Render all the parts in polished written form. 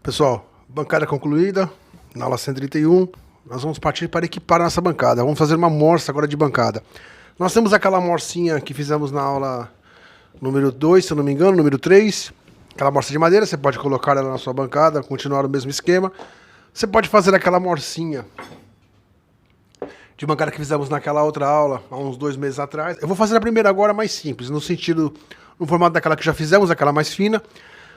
Pessoal, bancada concluída, na aula 131, nós vamos partir para equipar a nossa bancada. Vamos fazer uma morsa agora de bancada. Nós temos aquela morsinha que fizemos na aula número 2, se eu não me engano, número 3. Aquela morsa de madeira, você pode colocar ela na sua bancada, continuar o mesmo esquema. Você pode fazer aquela morsinha de bancada que fizemos naquela outra aula, há uns 2 meses atrás. Eu vou fazer a primeira agora mais simples, no formato daquela que já fizemos, aquela mais fina.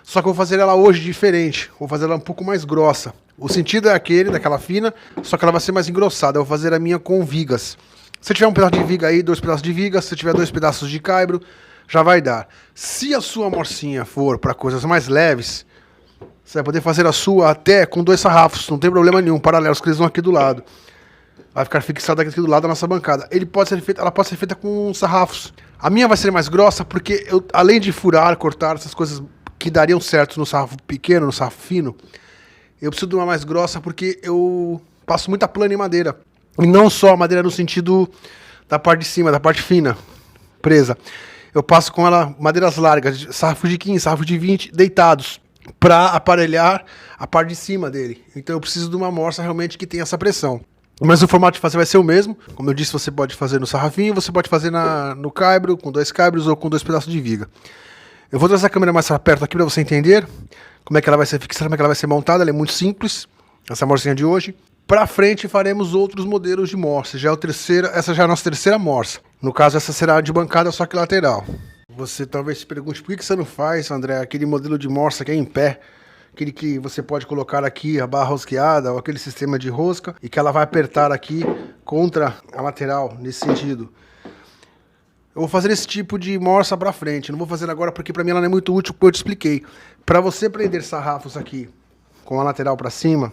Só que eu vou fazer ela hoje diferente, vou fazer ela um pouco mais grossa. O sentido é aquele, daquela fina, só que ela vai ser mais engrossada. Eu vou fazer a minha com vigas. Se tiver um pedaço de viga aí, 2 pedaços de viga, se tiver 2 pedaços de caibro, já vai dar. Se a sua morsinha for para coisas mais leves, você vai poder fazer a sua até com 2 sarrafos, não tem problema nenhum, paralelos, que eles vão aqui do lado. Vai ficar fixada aqui do lado da nossa bancada. Ela pode ser feita com sarrafos. A minha vai ser mais grossa porque eu, além de furar, cortar, essas coisas que dariam certo no sarrafo pequeno, no sarrafo fino, eu preciso de uma mais grossa porque eu passo muita plana em madeira. E não só a madeira no sentido da parte de cima, da parte fina, presa. Eu passo com ela madeiras largas, sarrafo de 15, sarrafo de 20, deitados, para aparelhar a parte de cima dele. Então eu preciso de uma morsa realmente que tenha essa pressão. Mas o formato de fazer vai ser o mesmo. Como eu disse, você pode fazer no sarrafinho, você pode fazer no caibro, com 2 caibros ou com 2 pedaços de viga. Eu vou trazer a câmera mais perto aqui para você entender como é que ela vai ser fixada, como é que ela vai ser montada. Ela é muito simples, essa morsinha de hoje. Para frente faremos outros modelos de morsa. Essa já é a nossa terceira morsa. No caso, essa será de bancada, só que lateral. Você talvez se pergunte, por que você não faz, André, aquele modelo de morsa que é em pé? Aquele que você pode colocar aqui a barra rosqueada, ou aquele sistema de rosca, e que ela vai apertar aqui contra a lateral, nesse sentido. Eu vou fazer esse tipo de morsa para frente, não vou fazer agora porque para mim ela não é muito útil, como eu te expliquei. Para você prender sarrafos aqui com a lateral para cima,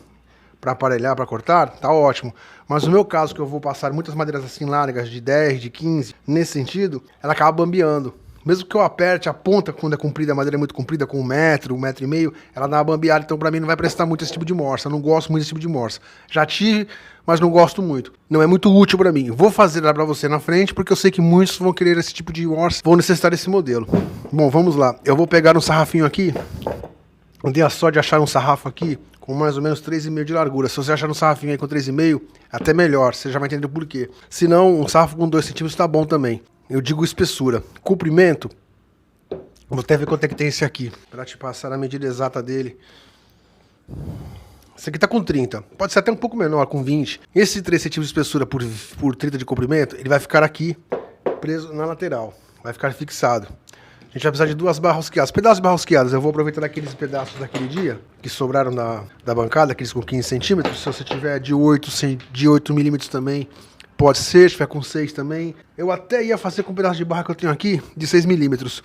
para aparelhar, para cortar, tá ótimo. Mas no meu caso, que eu vou passar muitas madeiras assim largas, de 10, de 15, nesse sentido, ela acaba bambeando. Mesmo que eu aperte a ponta, quando é comprida, a madeira é muito comprida, com 1 metro, 1,5 metros, ela dá uma bambeada, então para mim não vai prestar muito esse tipo de morsa. Eu não gosto muito desse tipo de morsa. Já tive, mas não gosto muito. Não é muito útil para mim. Vou fazer ela para você na frente, porque eu sei que muitos vão querer esse tipo de morsa, vão necessitar desse modelo. Bom, vamos lá. Eu vou pegar um sarrafinho aqui. Eu dei a sorte de achar um sarrafo aqui com mais ou menos 3,5 de largura. Se você achar um sarrafinho aí com 3,5, até melhor. Você já vai entender o porquê. Se não, um sarrafo com 2 centímetros tá bom também. Eu digo espessura. Comprimento, vou até ver quanto é que tem esse aqui, para te passar a medida exata dele. Esse aqui tá com 30, pode ser até um pouco menor, com 20. Esse 3 centímetros de espessura por 30 de comprimento, ele vai ficar aqui, preso na lateral, vai ficar fixado. A gente vai precisar de 2 barras rosqueadas. Pedaços de barras rosqueadas, eu vou aproveitar aqueles pedaços daquele dia, que sobraram da bancada, aqueles com 15 centímetros. Se você tiver de 8 milímetros também, pode ser, se tiver com 6 também. Eu até ia fazer com um pedaço de barra que eu tenho aqui, de 6 milímetros.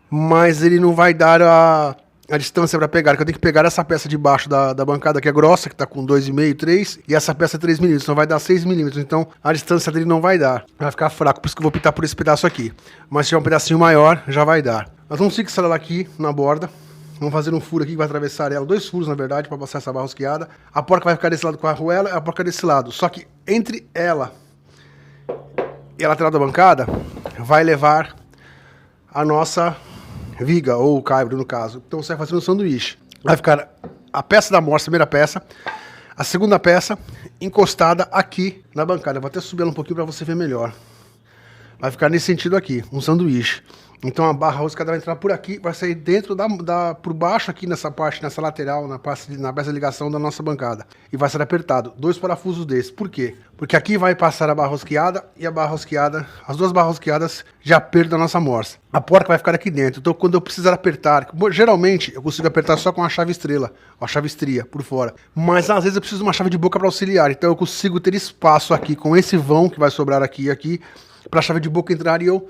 Mas ele não vai dar a distância para pegar, porque eu tenho que pegar essa peça de baixo da bancada, que é grossa, que está com 2,5, 3, e essa peça é 3 milímetros, então vai dar 6 milímetros. Então a distância dele não vai dar, vai ficar fraco, por isso que eu vou optar por esse pedaço aqui. Mas se tiver um pedacinho maior, já vai dar. Nós vamos fixar ela aqui na borda. Vamos fazer um furo aqui que vai atravessar ela, 2 furos na verdade, para passar essa barra rosqueada. A porca vai ficar desse lado com a arruela e a porca desse lado. Só que entre ela e a lateral da bancada vai levar a nossa viga, ou o caibro no caso. Então você vai fazer um sanduíche. Vai ficar a peça da morsa, a primeira peça, a segunda peça encostada aqui na bancada. Eu vou até subir ela um pouquinho para você ver melhor. Vai ficar nesse sentido aqui, um sanduíche. Então a barra roscada vai entrar por aqui, vai sair dentro por baixo aqui nessa parte, nessa lateral, na peça de ligação da nossa bancada. E vai ser apertado. 2 parafusos desses. Por quê? Porque aqui vai passar a barra rosqueada e a barra rosqueada, as 2 barras rosqueadas de aperto da nossa morsa. A porca vai ficar aqui dentro. Então quando eu precisar apertar, geralmente eu consigo apertar só com a chave estrela, a chave estria por fora. Mas às vezes eu preciso de uma chave de boca para auxiliar. Então eu consigo ter espaço aqui com esse vão que vai sobrar aqui e aqui, para a chave de boca entrar e eu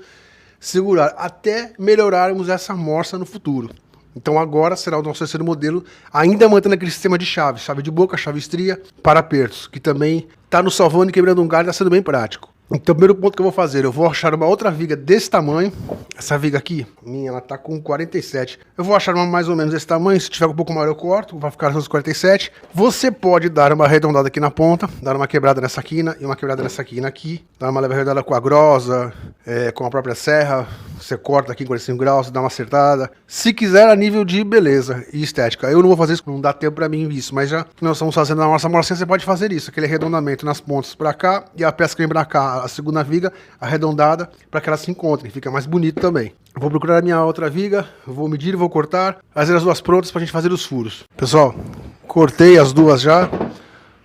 segurar, até melhorarmos essa morsa no futuro. Então agora será o nosso terceiro modelo, ainda mantendo aquele sistema de chave, chave de boca, chave estria, para apertos, que também está nos salvando e quebrando um galho, está sendo bem prático. Então o primeiro ponto que eu vou fazer, eu vou achar uma outra viga desse tamanho. Essa viga aqui, minha, ela tá com 47. Eu vou achar uma mais ou menos desse tamanho, se tiver um pouco maior eu corto, vai ficar nos 47. Você pode dar uma arredondada aqui na ponta, dar uma quebrada nessa quina e uma quebrada nessa quina aqui. Dar uma leve arredondada com a grosa, com a própria serra, você corta aqui em 45 graus, dá uma acertada. Se quiser, a nível de beleza e estética. Eu não vou fazer isso, não dá tempo pra mim isso, mas já que nós estamos fazendo na nossa morcinha, você pode fazer isso, aquele arredondamento nas pontas pra cá e a peça que vem pra cá, a segunda viga arredondada, pra que elas se encontrem, fica mais bonito também. Vou procurar a minha outra viga, vou medir e vou cortar, fazer as duas prontas pra gente fazer os furos. Pessoal, cortei as duas já.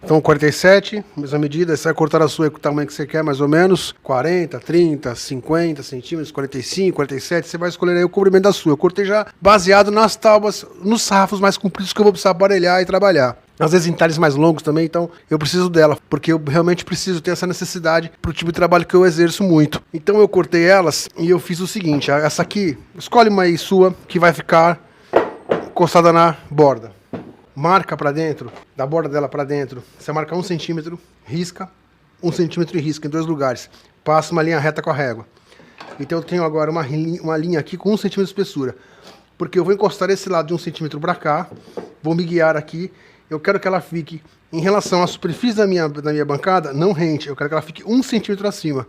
Então 47, mesma medida, você vai cortar a sua com o tamanho que você quer, mais ou menos, 40, 30, 50 centímetros, 45, 47, você vai escolher aí o comprimento da sua. Eu cortei já baseado nas tábuas, nos sarrafos mais compridos que eu vou precisar aparelhar e trabalhar. Às vezes em talhes mais longos também, então eu preciso dela, porque eu realmente preciso ter essa necessidade pro tipo de trabalho que eu exerço muito. Então eu cortei elas e eu fiz o seguinte, essa aqui, escolhe uma aí sua que vai ficar encostada na borda. Marca pra dentro, da borda dela pra dentro, você marca 1 centímetro, risca, 1 centímetro e risca em 2 lugares. Passa uma linha reta com a régua. Então eu tenho agora uma linha aqui com 1 centímetro de espessura. Porque eu vou encostar esse lado de 1 centímetro pra cá, vou me guiar aqui, eu quero que ela fique, em relação à superfície da minha bancada, não rente, eu quero que ela fique 1 centímetro acima.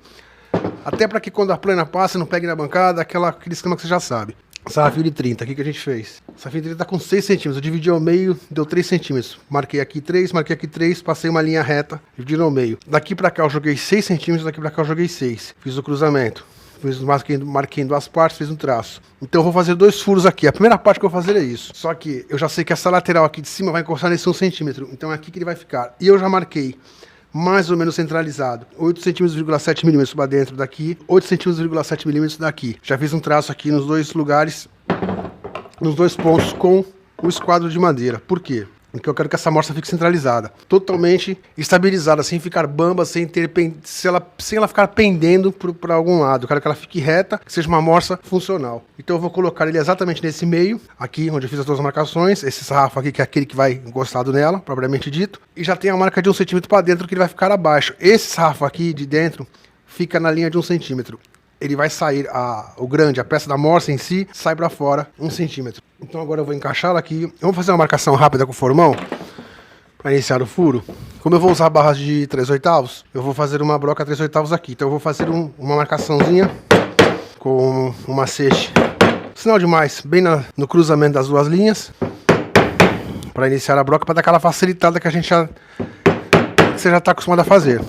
Até para que quando a plana passa, não pegue na bancada, aquele esquema que você já sabe. Sarrafinho de 30, o que a gente fez? Sarrafinho de 30 tá com 6 centímetros, eu dividi ao meio, deu 3 centímetros. Marquei aqui 3, passei uma linha reta, dividi ao meio. Daqui pra cá eu joguei 6 centímetros, daqui pra cá eu joguei 6. Fiz o cruzamento, marquei em 2 partes, fiz um traço. Então eu vou fazer 2 furos aqui, a primeira parte que eu vou fazer é isso. Só que eu já sei que essa lateral aqui de cima vai encostar nesse 1 centímetro, então é aqui que ele vai ficar. E eu já marquei mais ou menos centralizado, 8 centímetros,7 milímetros para dentro daqui, 8 centímetros,7 milímetros daqui. Já fiz um traço aqui nos 2 lugares, nos 2 pontos com o esquadro de madeira. Por quê? Porque eu quero que essa morsa fique centralizada, totalmente estabilizada, sem ficar bamba, sem ela ficar pendendo para algum lado. Eu quero que ela fique reta, que seja uma morsa funcional. Então eu vou colocar ele exatamente nesse meio, aqui onde eu fiz as 2 marcações, esse sarrafo aqui que é aquele que vai encostado nela, propriamente dito, e já tem a marca de 1 centímetro para dentro que ele vai ficar abaixo. Esse sarrafo aqui de dentro fica na linha de 1 centímetro. Ele vai sair, a peça da morsa em si, sai para fora 1 centímetro. Então agora eu vou encaixá-la aqui. Eu vou fazer uma marcação rápida com o formão, para iniciar o furo. Como eu vou usar barras de 3/8, eu vou fazer uma broca 3/8 aqui. Então eu vou fazer uma marcaçãozinha com um macete. Sinal de mais, bem no cruzamento das 2 linhas. Para iniciar a broca, para dar aquela facilitada que você já está acostumado a fazer.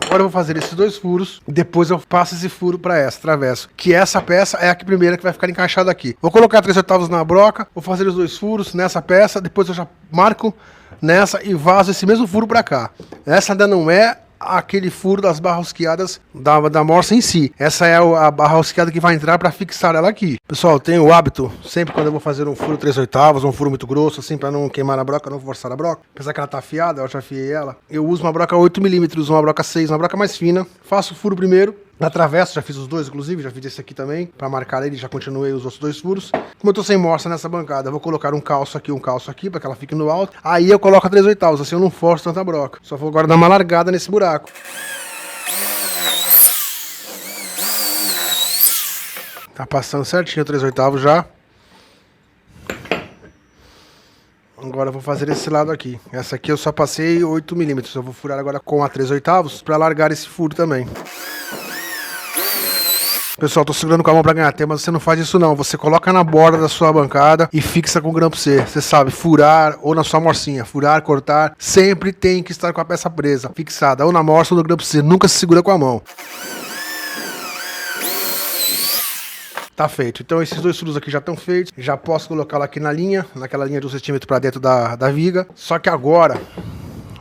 Agora eu vou fazer esses 2 furos, depois eu passo esse furo para essa, travesso. Que essa peça é a primeira que vai ficar encaixada aqui. Vou colocar 3/8 na broca, vou fazer os 2 furos nessa peça, depois eu já marco nessa e vazo esse mesmo furo para cá. Essa ainda não é aquele furo das barras rosqueadas da morsa em si. Essa é a barra rosqueada que vai entrar para fixar ela aqui. Pessoal, eu tenho o hábito, sempre quando eu vou fazer um furo 3/8, um furo muito grosso, assim, para não queimar a broca, não forçar a broca. Apesar que ela tá afiada, eu já afiei ela. Eu uso uma broca 8 milímetros, uma broca 6, uma broca mais fina. Faço o furo primeiro. Na travessa, já fiz os 2, inclusive, já fiz esse aqui também, para marcar ele, já continuei os outros 2 furos. Como eu tô sem morsa nessa bancada, eu vou colocar um calço aqui, para que ela fique no alto. Aí eu coloco a 3/8, assim eu não forço tanta broca. Só vou agora dar uma largada nesse buraco. Tá passando certinho o 3/8 já. Agora eu vou fazer esse lado aqui. Essa aqui eu só passei 8 milímetros. Eu vou furar agora com a 3/8 para largar esse furo também. Pessoal, tô segurando com a mão pra ganhar tempo, mas você não faz isso não. Você coloca na borda da sua bancada e fixa com o grampo C. Você sabe, furar ou na sua morcinha. Furar, cortar, sempre tem que estar com a peça presa, fixada, ou na morsa ou no grampo C. Nunca se segura com a mão. Tá feito. Então esses 2 furos aqui já estão feitos. Já posso colocá-la aqui na linha, naquela linha de 1 centímetro pra dentro da viga. Só que agora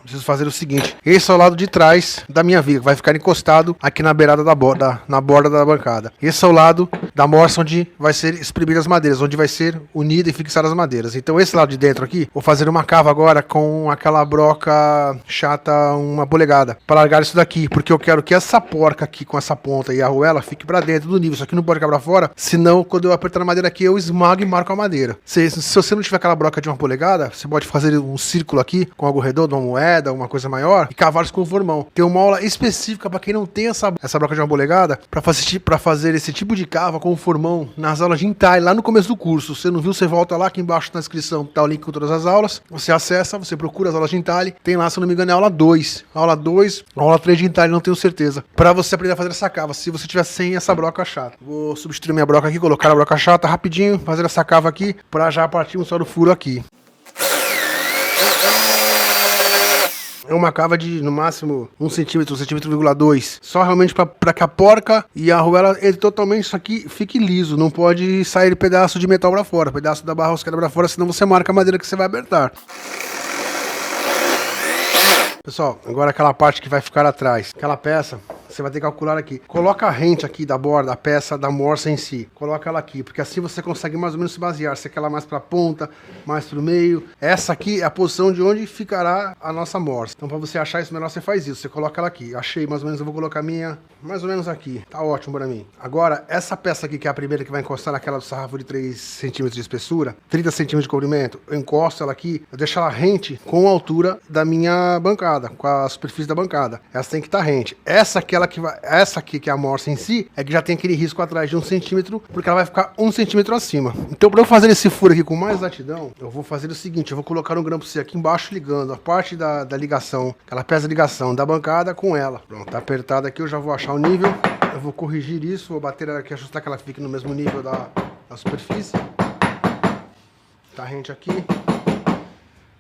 preciso fazer o seguinte: esse é o lado de trás da minha viga, vai ficar encostado aqui na beirada da borda, na borda da bancada. Esse é o lado da morsa onde vai ser espremidas as madeiras, onde vai ser unida e fixada as madeiras. Então esse lado de dentro aqui, vou fazer uma cava agora com aquela broca chata 1 polegada, para largar isso daqui, porque eu quero que essa porca aqui com essa ponta e a arruela fique para dentro do nível. Isso aqui não pode ficar para fora, senão quando eu apertar na madeira aqui eu esmago e marco a madeira. Se você não tiver aquela broca de 1 polegada, você pode fazer um círculo aqui com algo redondo, uma moeda, moeda, uma coisa maior, e cavar isso com o formão. Tem uma aula específica para quem não tem essa broca de 1 polegada, para fazer esse tipo de cava com o formão nas aulas de entalhe, lá no começo do curso. Se você não viu, você volta lá, aqui embaixo na descrição tá o link com todas as aulas. Você acessa, você procura as aulas de entalhe, tem lá, se eu não me engano, é aula 2. Aula 2, aula 3 de entalhe, não tenho certeza. Para você aprender a fazer essa cava, se você tiver sem essa broca chata. Vou substituir minha broca aqui, colocar a broca chata rapidinho, fazer essa cava aqui, para já partir só do furo aqui. É uma cava de, no máximo, 1 centímetro, 1,2 centímetros. Só realmente para que a porca e a arruela, ele totalmente, isso aqui fique liso. Não pode sair pedaço de metal para fora, pedaço da barra rosqueada para fora, senão você marca a madeira que você vai apertar. Pessoal, agora aquela parte que vai ficar atrás, aquela peça, você vai ter que calcular aqui. Coloca a rente aqui da borda, a peça da morsa em si. Coloca ela aqui, porque assim você consegue mais ou menos se basear. Se quer ela mais para a ponta, mais para o meio. Essa aqui é a posição de onde ficará a nossa morsa. Então para você achar isso melhor, você faz isso. Você coloca ela aqui. Achei mais ou menos, eu vou colocar a minha mais ou menos aqui. Tá ótimo para mim. Agora, essa peça aqui, que é a primeira que vai encostar naquela do sarrafo de 3 centímetros de espessura, 30 centímetros de comprimento, eu encosto ela aqui, eu deixo ela rente com a altura da minha bancada, com a superfície da bancada. Essa tem que estar rente. Essa aqui, que é a morsa em si, é que já tem aquele risco atrás de 1 centímetro, porque ela vai ficar 1 centímetro acima. Então, para eu fazer esse furo aqui com mais exatidão, eu vou fazer o seguinte, eu vou colocar um grampo C aqui embaixo ligando a parte da ligação, aquela peça de ligação da bancada com ela. Pronto, tá apertado aqui, eu já vou achar o nível, eu vou corrigir isso, vou bater ela aqui, ajustar que ela fique no mesmo nível da superfície. Tá rente aqui.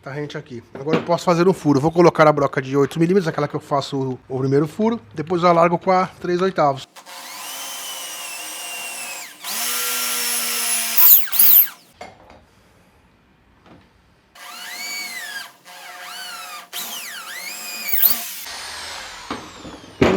Tá rente aqui. Agora eu posso fazer um furo. Vou colocar a broca de 8 milímetros, aquela que eu faço o primeiro furo. Depois eu alargo com a 3/8.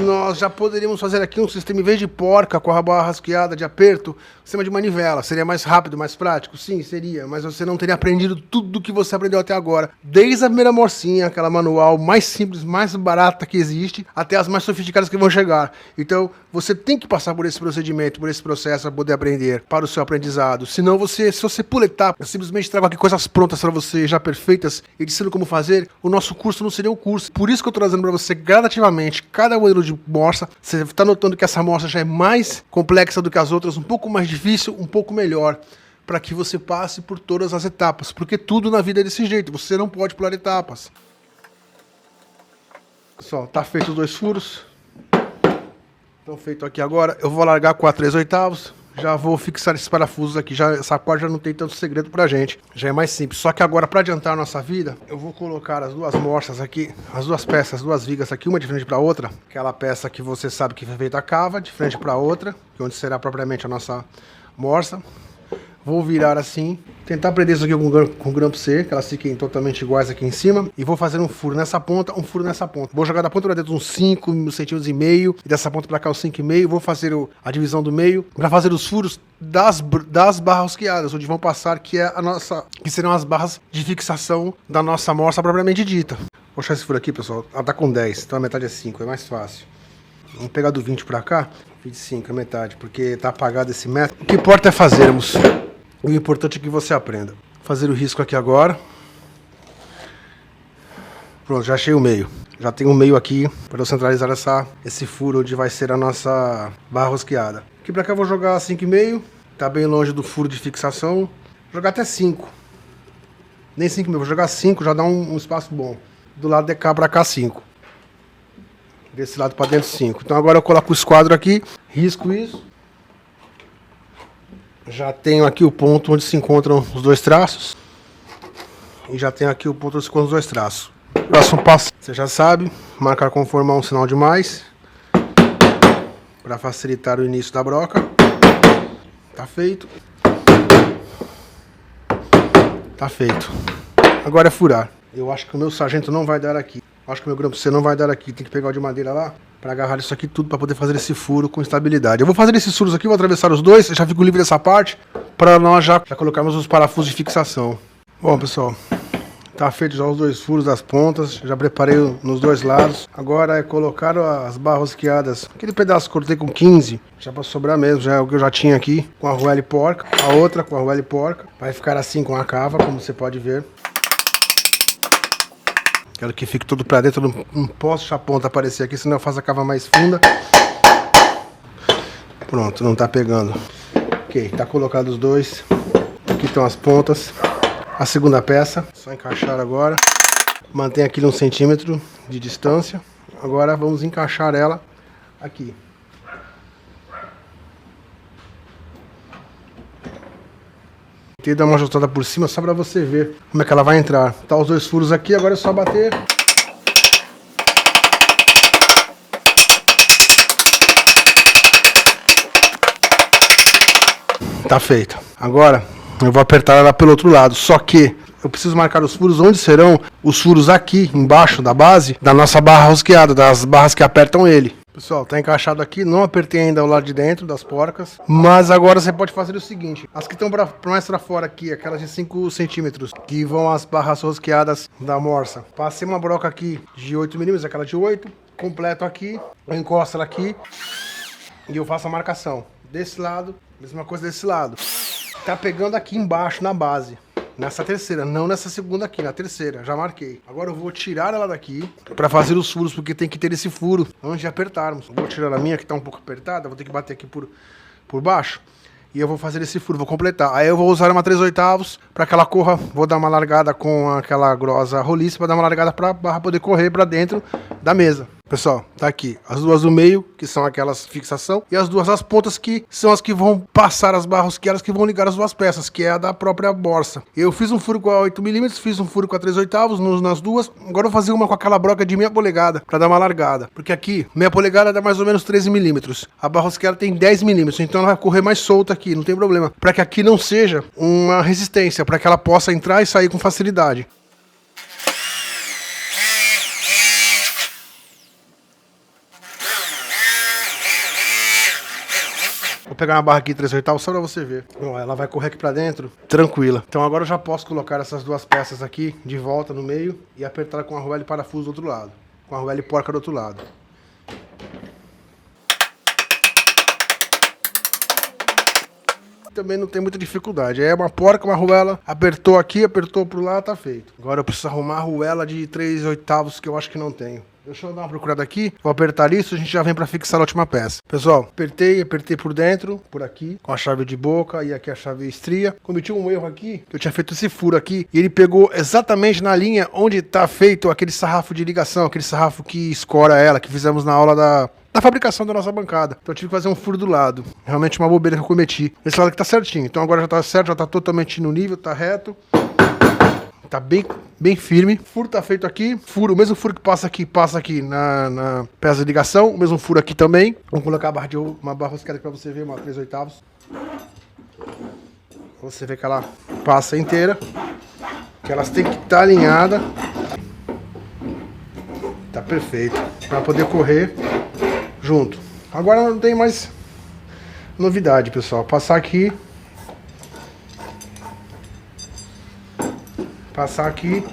Nós já poderíamos fazer aqui um sistema, em vez de porca com a barra rasqueada de aperto, sistema de manivela. Seria mais rápido, mais prático? Sim, seria. Mas você não teria aprendido tudo que você aprendeu até agora. Desde a primeira morcinha, aquela manual mais simples, mais barata que existe, até as mais sofisticadas que vão chegar. Então, você tem que passar por esse procedimento, por esse processo para poder aprender, para o seu aprendizado. Senão, se você pula etapa, eu simplesmente trago aqui coisas prontas para você, já perfeitas, e dizendo como fazer, o nosso curso não seria um curso. Por isso que eu estou trazendo para você gradativamente cada modelo de morsa. Você está notando que essa morsa já é mais complexa do que as outras, um pouco mais difícil, um pouco melhor, para que você passe por todas as etapas, porque tudo na vida é desse jeito, você não pode pular etapas. Pessoal, tá feito os 2 furos, estão feito aqui agora, eu vou largar com a 3/8, já vou fixar esses parafusos aqui, essa parte já não tem tanto segredo pra gente, já é mais simples. Só que agora, para adiantar a nossa vida, eu vou colocar as 2 morsas aqui, as 2 peças, as 2 vigas aqui, uma de frente para outra, aquela peça que você sabe que foi feita a cava, de frente para outra, que é onde será propriamente a nossa morsa. Vou virar assim, tentar prender isso aqui com grampo C, que elas fiquem totalmente iguais aqui em cima. E vou fazer um furo nessa ponta, um furo nessa ponta. Vou jogar da ponta para dentro uns 5 centímetros e meio, e dessa ponta para cá uns 5,5. Vou fazer a divisão do meio, para fazer os furos das barras rosqueadas, onde vão passar, que serão as barras de fixação da nossa morsa propriamente dita. Vou achar esse furo aqui, pessoal. Ela tá com 10, então a metade é 5, é mais fácil. Vamos pegar do 20 para cá, 25 é metade, porque tá apagado esse método. O que importa é fazermos. O importante é que você aprenda. Vou fazer o risco aqui agora. Pronto, já achei o meio. Já tenho o meio aqui para eu centralizar esse furo onde vai ser a nossa barra rosqueada. Aqui para cá eu vou jogar 5,5. Tá bem longe do furo de fixação. Vou jogar até 5. Nem 5,5, vou jogar 5, já dá um espaço bom. Do lado de cá para cá 5. Desse lado para dentro 5. Então agora eu coloco o esquadro aqui, risco isso. Já tenho aqui o ponto onde se encontram os 2 traços. E já tenho aqui o ponto onde se encontram os 2 traços. Próximo passo, você já sabe, marcar com formar um sinal de mais, para facilitar o início da broca. Tá feito. Tá feito. Agora é furar. Eu acho que o meu sargento não vai dar aqui. Acho que o meu grampo C não vai dar aqui. Tem que pegar o de madeira lá para agarrar isso aqui tudo para poder fazer esse furo com estabilidade. Eu vou fazer esses furos aqui, vou atravessar os 2, já fico livre dessa parte para nós já colocarmos os parafusos de fixação. Bom, pessoal, tá feito já os 2 furos das pontas, já preparei nos 2 lados. Agora é colocar as barras rosqueadas. Aquele pedaço que cortei com 15, já para sobrar mesmo, já é o que eu já tinha aqui, com a arruela e porca. A outra com a arruela e porca. Vai ficar assim com a cava, como você pode ver. Quero que fique tudo pra dentro, não posso deixar a ponta aparecer aqui, senão eu faço a cava mais funda. Pronto, não tá pegando. Ok, tá colocado os dois. Aqui estão as pontas. A segunda peça, só encaixar agora. Mantém aqui 1 centímetro de distância. Agora vamos encaixar ela aqui. Tentei dar uma ajustada por cima só para você ver como é que ela vai entrar. Tá os dois furos aqui, agora é só bater. Tá feito. Agora eu vou apertar ela pelo outro lado, só que eu preciso marcar os furos onde serão os furos aqui embaixo da base da nossa barra rosqueada, das barras que apertam ele. Pessoal, tá encaixado aqui, não apertei ainda o lado de dentro das porcas, mas agora você pode fazer o seguinte: as que estão mais para fora aqui, aquelas de 5 centímetros, que vão as barras rosqueadas da morsa, passei uma broca aqui de 8 milímetros, aquela de 8, completo aqui, eu encosto ela aqui e eu faço a marcação desse lado, mesma coisa desse lado. Tá pegando aqui embaixo na base, nessa terceira, não nessa segunda aqui, na terceira, já marquei. Agora eu vou tirar ela daqui para fazer os furos, porque tem que ter esse furo antes de apertarmos. Vou tirar a minha que tá um pouco apertada, vou ter que bater aqui por baixo. E eu vou fazer esse furo, vou completar. Aí eu vou usar uma 3/8 para que ela corra, vou dar uma largada com aquela grossa roliça para dar uma largada para a barra poder correr para dentro da mesa. Pessoal, tá aqui as duas do meio, que são aquelas fixação, e as duas das pontas, que são as que vão passar as barras, que elas que vão ligar as duas peças, que é a da própria borsa. Eu fiz um furo com a 8 milímetros, fiz um furo com a 3/8 nas duas, agora eu vou fazer uma com aquela broca de meia polegada, para dar uma largada, porque aqui, meia polegada dá mais ou menos 13 milímetros, a barra rosqueada tem 10 milímetros, então ela vai correr mais solta aqui, não tem problema, para que aqui não seja uma resistência, para que ela possa entrar e sair com facilidade. Vou pegar uma barra aqui 3/8 só pra você ver. Ó, ela vai correr aqui pra dentro, tranquila. Então agora eu já posso colocar essas duas peças aqui de volta no meio e apertar com a arruela e parafuso do outro lado. Com a arruela e porca do outro lado. Também não tem muita dificuldade. É uma porca, uma arruela, apertou aqui, apertou pro lado, tá feito. Agora eu preciso arrumar a arruela de 3/8 que eu acho que não tenho. Deixa eu dar uma procurada aqui, vou apertar isso, a gente já vem para fixar a última peça. Pessoal, apertei por dentro, por aqui, com a chave de boca e aqui a chave estria. Cometi um erro aqui, que eu tinha feito esse furo aqui, e ele pegou exatamente na linha onde está feito aquele sarrafo de ligação, aquele sarrafo que escora ela, que fizemos na aula da fabricação da nossa bancada. Então eu tive que fazer um furo do lado. Realmente uma bobeira que eu cometi. Esse lado aqui tá certinho, então agora já tá certo, já tá totalmente no nível, tá reto. Tá bem firme. O furo tá feito aqui. Furo, o mesmo furo que passa aqui na peça de ligação. O mesmo furo aqui também. Vamos colocar uma barra rosqueada aqui pra você ver, uma 3/8. Você vê que ela passa inteira. Que elas têm que estar alinhadas. Tá perfeito. Pra poder correr junto. Agora não tem mais novidade, pessoal. Passar aqui. Passar aqui,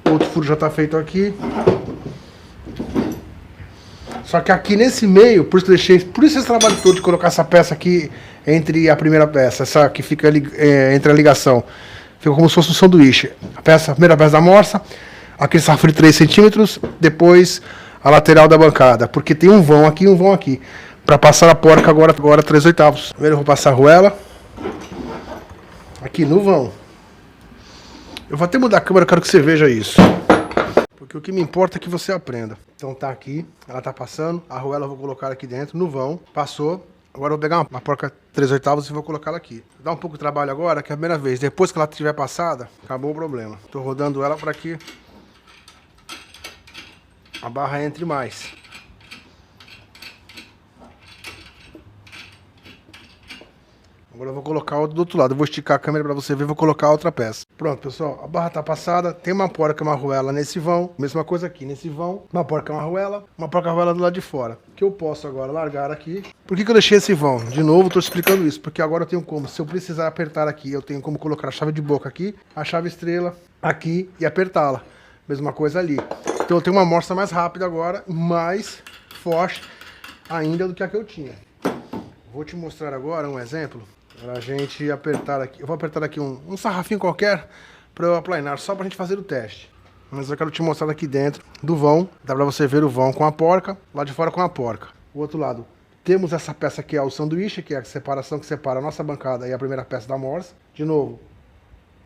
outro furo já tá feito aqui. Só que aqui nesse meio, por isso esse trabalho todo de colocar essa peça aqui entre a primeira peça, essa que fica entre a ligação, fica como se fosse um sanduíche. A primeira peça da morsa, aquele sarrafo de 3 centímetros, depois a lateral da bancada, porque tem um vão aqui e um vão aqui. Para passar a porca agora 3/8. Primeiro eu vou passar a arruela, aqui no vão. Eu vou até mudar a câmera, eu quero que você veja isso. Porque o que me importa é que você aprenda. Então tá aqui, ela tá passando. A arruela eu vou colocar aqui dentro, no vão. Passou. Agora eu vou pegar uma porca 3/8 e vou colocar ela aqui. Dá um pouco de trabalho agora, que é a primeira vez. Depois que ela estiver passada, acabou o problema. Tô rodando ela para que a barra entre mais. Agora eu vou colocar o do outro lado. Eu vou esticar a câmera para você ver. Vou colocar a outra peça. Pronto, pessoal. A barra tá passada. Tem uma porca e uma arruela nesse vão. Mesma coisa aqui. Nesse vão, uma porca e uma arruela do lado de fora. Que eu posso agora largar aqui. Por que eu deixei esse vão? De novo, tô explicando isso. Porque agora eu tenho como. Se eu precisar apertar aqui, eu tenho como colocar a chave de boca aqui, a chave estrela aqui e apertá-la. Mesma coisa ali. Então eu tenho uma morsa mais rápida agora, mais forte ainda do que a que eu tinha. Vou te mostrar agora um exemplo. Para a gente apertar aqui. Eu vou apertar aqui um sarrafinho qualquer para eu aplanar, só para a gente fazer o teste. Mas eu quero te mostrar aqui dentro do vão. Dá pra você ver o vão com a porca, lá de fora com a porca. O outro lado, temos essa peça aqui, é o sanduíche, que é a separação que separa a nossa bancada e a primeira peça da morsa. De novo,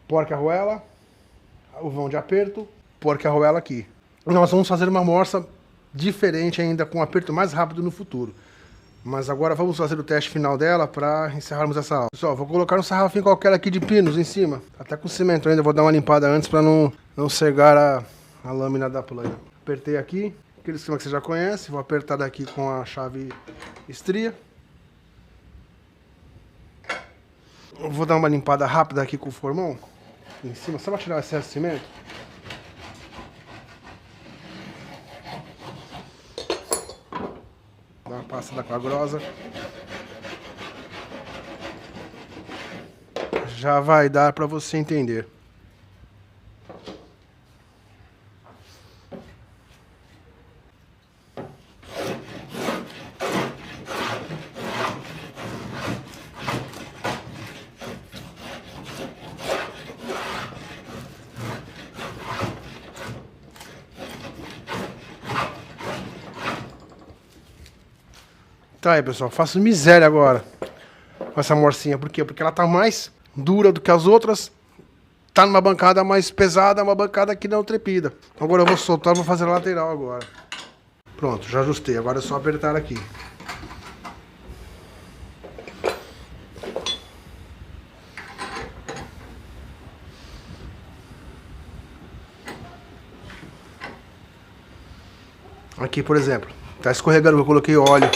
porca-arruela, o vão de aperto, porca-arruela aqui. Nós vamos fazer uma morsa diferente ainda, com um aperto mais rápido no futuro. Mas agora vamos fazer o teste final dela para encerrarmos essa aula. Pessoal, vou colocar um sarrafinho qualquer aqui de pinos em cima. Até com cimento ainda, vou dar uma limpada antes para não cegar a lâmina da plana. Apertei aqui, aquele esquema que você já conhece. Vou apertar daqui com a chave estria. Vou dar uma limpada rápida aqui com o formão. Em cima, só para tirar o excesso de cimento. Dá uma passada com a grosa. Já vai dar para você entender. Tá aí, pessoal, faço miséria agora com essa morcinha. Por quê? Porque ela tá mais dura do que as outras. Tá numa bancada mais pesada, uma bancada que não trepida. Então agora eu vou soltar, vou fazer a lateral agora. Pronto, já ajustei. Agora é só apertar aqui. Aqui, por exemplo, tá escorregando, eu coloquei óleo.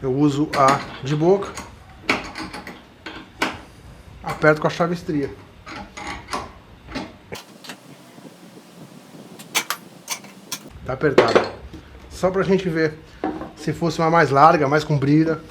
Eu uso a de boca, aperto com a chave estria. Tá apertado. Só pra gente ver se fosse uma mais larga, mais comprida.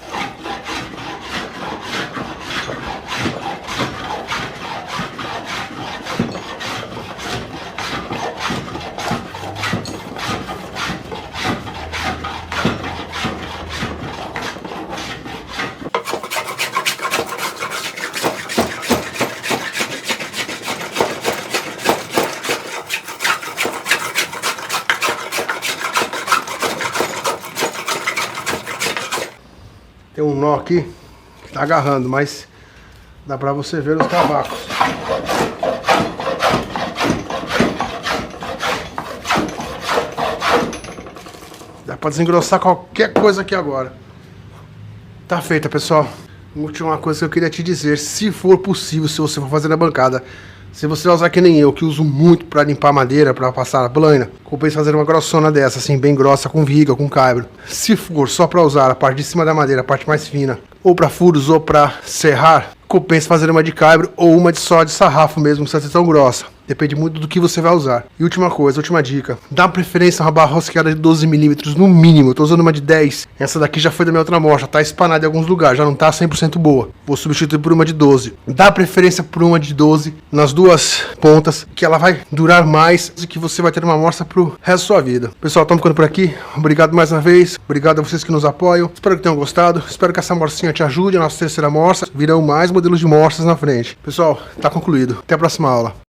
Tem um nó aqui que tá agarrando, mas dá pra você ver os cavacos. Dá pra desengrossar qualquer coisa aqui agora. Tá feita, pessoal. Última coisa que eu queria te dizer, se for possível, se você for fazer na bancada, se você vai usar que nem eu, que uso muito para limpar madeira, para passar a plana, compensa fazer uma grossona dessa, assim, bem grossa, com viga, com caibro. Se for só para usar a parte de cima da madeira, a parte mais fina, ou para furos, ou para serrar, compensa fazer uma de caibro ou uma de só de sarrafo mesmo, não precisa ser tão grossa. Depende muito do que você vai usar. E última coisa, última dica. Dá preferência a uma barra rosqueada de 12 mm no mínimo. Eu tô usando uma de 10. Essa daqui já foi da minha outra morsa. Tá espanada em alguns lugares. Já não tá 100% boa. Vou substituir por uma de 12. Dá preferência por uma de 12 nas duas pontas. Que ela vai durar mais. E que você vai ter uma morsa pro resto da sua vida. Pessoal, estamos ficando por aqui. Obrigado mais uma vez. Obrigado a vocês que nos apoiam. Espero que tenham gostado. Espero que essa morsinha te ajude. A nossa terceira morsa. Virão mais modelos de morsas na frente. Pessoal, tá concluído. Até a próxima aula.